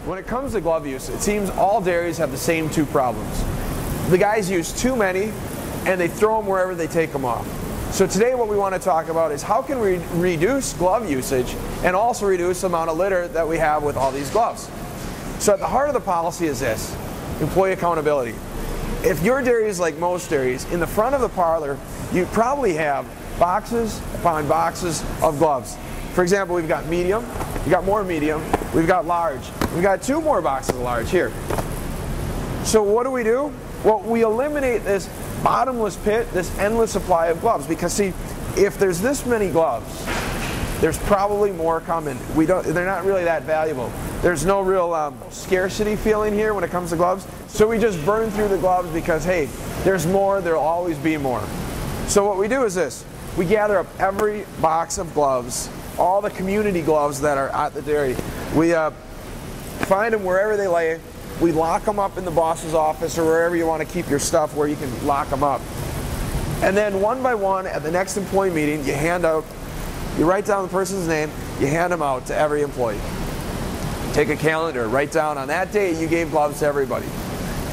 When it comes to glove use, it seems all dairies have the same two problems. The guys use too many and they throw them wherever they take them off. So today what we want to talk about is how can we reduce glove usage and also reduce the amount of litter that we have with all these gloves. So at the heart of the policy is this: employee accountability. If your dairy is like most dairies, in the front of the parlor you probably have boxes upon boxes of gloves. For example, we've got medium, we've got more medium, we've got large, we've got 2 more boxes of large here. So what do? Well, we eliminate this bottomless pit, this endless supply of gloves, because see, if there's this many gloves, there's probably more coming. They're not really that valuable. There's no real scarcity feeling here when it comes to gloves. So we just burn through the gloves because, hey, there's more, there'll always be more. So what we do is this: we gather up every box of gloves, all the community gloves that are at the dairy. We find them wherever they lay. We lock them up in the boss's office or wherever you want to keep your stuff, where you can lock them up. And then one by one at the next employee meeting, you write down the person's name, you hand them out to every employee. Take a calendar, write down on that day you gave gloves to everybody.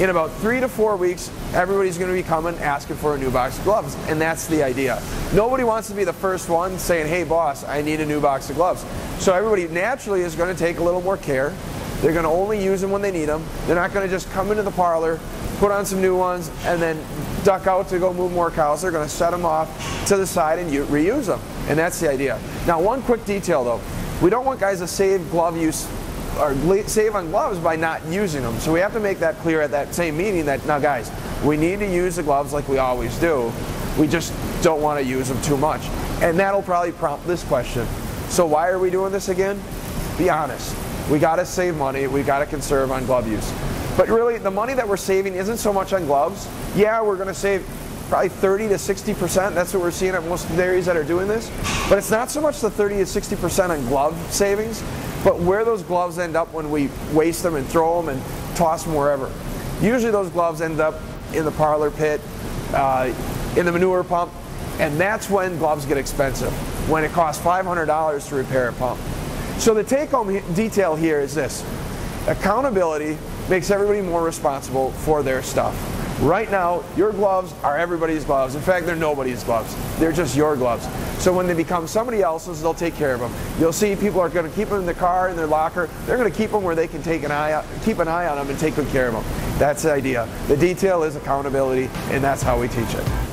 In about 3 to 4 weeks, everybody's going to be coming asking for a new box of gloves, and that's the idea. Nobody wants to be the first one saying, hey boss, I need a new box of gloves. So everybody naturally is going to take a little more care. They're going to only use them when they need them. They're not going to just come into the parlor, put on some new ones, and then duck out to go move more cows. They're going to set them off to the side and reuse them, and that's the idea. Now, one quick detail though: we don't want guys to save glove use or save on gloves by not using them. So we have to make that clear at that same meeting that, now guys, we need to use the gloves like we always do. We just don't want to use them too much. And that'll probably prompt this question: so why are we doing this again? Be honest. We got to save money. We got to conserve on glove use. But really, the money that we're saving isn't so much on gloves. Yeah, we're going to save probably 30 to 60%. That's what we're seeing at most dairies that are doing this. But it's not so much the 30 to 60% on glove savings, but where those gloves end up when we waste them and throw them and toss them wherever. Usually those gloves end up in the parlor pit, in the manure pump, and that's when gloves get expensive, when it costs $500 to repair a pump. So the take-home detail here is this: accountability makes everybody more responsible for their stuff. Right now, your gloves are everybody's gloves. In fact, they're nobody's gloves. They're just your gloves. So when they become somebody else's, they'll take care of them. You'll see people are going to keep them in the car, in their locker. They're going to keep them where they can keep an eye on them and take good care of them. That's the idea. The detail is accountability, and that's how we teach it.